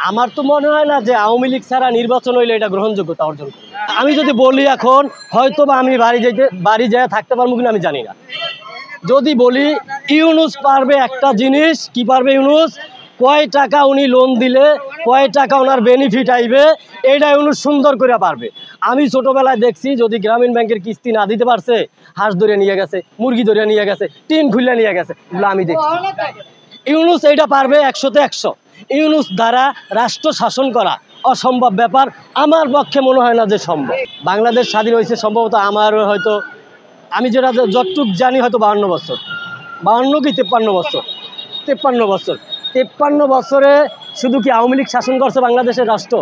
আমার তো মনে হয় না যে আওয়ামী লীগ ছাড়া নির্বাচন হইলে এটা গ্রহণযোগ্যতা অর্জন করবে। আমি যদি বলি এখন হয়তো বা আমি বাড়ি যেয়ে থাকতে পারবো কিনা আমি জানি না। যদি বলি ইউনূস পারবে একটা জিনিস, কি পারবে ইউনূস, কয় টাকা উনি লোন দিলে কয় টাকা ওনার বেনিফিট আইবে এইটা ইউনূস সুন্দর করে পারবে। আমি ছোটবেলায় দেখছি যদি গ্রামীণ ব্যাংকের কিস্তি না দিতে পারছে হাঁস ধরে নিয়ে গেছে, মুরগি ধরে নিয়ে গেছে, টিন খুলে নিয়ে গেছে, এগুলো আমি দেখছি। ইউনূস এইটা পারবে 100-তে 100। ইউনূস দ্বারা রাষ্ট্র শাসন করা অসম্ভব ব্যাপার, আমার পক্ষে মনে হয় না যে সম্ভব। বাংলাদেশ স্বাধীন হয়েছে সম্ভবত আমার হয়তো, আমি যেটা যতটুক জানি হয়তো 52 বছর, 52 কি 53 বছর, 53 বছর। 53 বছরে শুধু কি আওয়ামী লীগ শাসন করছে বাংলাদেশের রাষ্ট্র?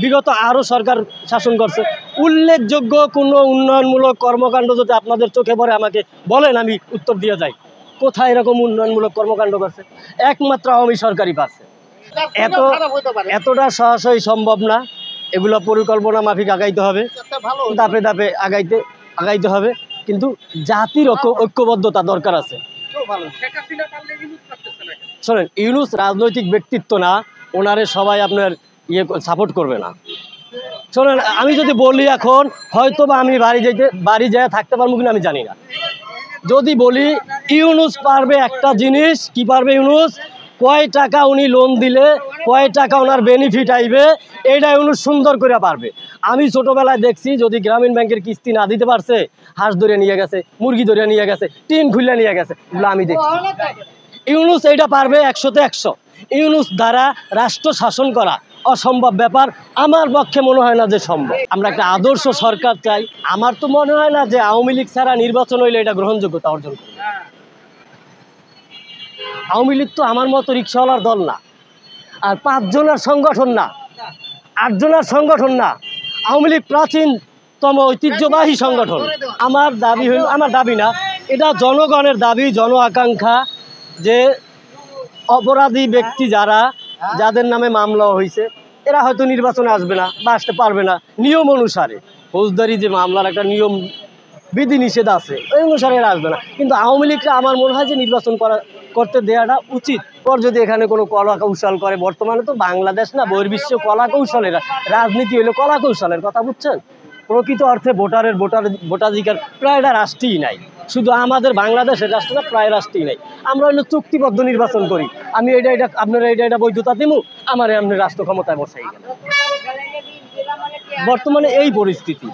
বিগত আরও সরকার শাসন করছে। উল্লেখযোগ্য কোনো উন্নয়নমূলক কর্মকাণ্ড যদি আপনাদের চোখে পড়ে আমাকে বলেন, আমি উত্তর দিয়ে যাই। কোথায় এরকম উন্নয়নমূলক কর্মকাণ্ড করছে? একমাত্র আওয়ামী সরকারই পারছে। এতটা সহজেই সম্ভব না, এগুলো পরিকল্পনা মাফিক আগাইতে হবে, ধাপে ধাপে আগাইতে হবে, কিন্তু জাতির ঐক্যবদ্ধতা দরকার আছে। শোনেন, ইউনূস রাজনৈতিক ব্যক্তিত্ব না, ওনারে সবাই আপনার সাপোর্ট করবে না। শোনেন, আমি যদি বলি এখন হয়তো বা আমি বাড়ি যেয়ে থাকতে পারবো কিনা আমি জানি না। যদি বলি ইউনূস পারবে একটা জিনিস, কি পারবে ইউনূস, কয় টাকা উনি লোন দিলে কয় টাকা ওনার বেনিফিট আইবে এইটা ইউনূস সুন্দর করে পারবে। আমি ছোটবেলায় দেখছি যদি গ্রামীণ ব্যাংকের কিস্তি না দিতে পারছে হাঁস ধরে নিয়ে গেছে, মুরগি ধরে নিয়ে গেছে, টিন খুলে নিয়ে গেছে, এগুলো আমি দেখছি। ইউনূস এইটা পারবে 100-তে 100। ইউনূস দ্বারা রাষ্ট্র শাসন করা অসম্ভব ব্যাপার, আমার পক্ষে মনে হয় না যে সম্ভব। আমরা একটা আদর্শ সরকার চাই। আমার তো মনে হয় না যে আওয়ামী লীগ ছাড়া নির্বাচন হইলে এটা গ্রহণযোগ্যতা অর্জন করবে। আওয়ামী লীগ তো আমার মতো রিক্সাওয়ালার দল না, আর 5 জনের সংগঠন না, 8 জনের সংগঠন না। আওয়ামী লীগ প্রাচীনতম ঐতিহ্যবাহী সংগঠন। আমার দাবি না, এটা জনগণের দাবি, জন আকাঙ্ক্ষা, যে অপরাধী ব্যক্তি যাদের নামে মামলা হয়েছে এরা হয়তো নির্বাচনে আসবে না বা আসতে পারবে না। নিয়ম অনুসারে ফৌজদারি যে মামলার একটা নিয়ম বিধি নিষেধ আছে, ওই অনুসারে এরা আসবে না। কিন্তু আওয়ামী লীগরা আমার মনে হয় যে নির্বাচন করতে দেওয়াটা উচিত। পর যদি এখানে কোনো কলা কৌশল করে, বর্তমানে তো বাংলাদেশ না বহির্বিশ্ব কলা কৌশলের রাজনীতি হইলো কলা কৌশলের কথা, বুঝছেন? প্রকৃত অর্থে ভোটাধিকার প্রায় এটা রাষ্ট্রই নাই, শুধু আমাদের বাংলাদেশের রাষ্ট্রটা প্রায় রাষ্ট্রই নাই। আমরা হইলো চুক্তিবদ্ধ নির্বাচন করি, আমি আপনারা এটা বৈধতা দিব, আমার আপনি রাষ্ট্র ক্ষমতায় বসাই গেল। বর্তমানে এই পরিস্থিতি।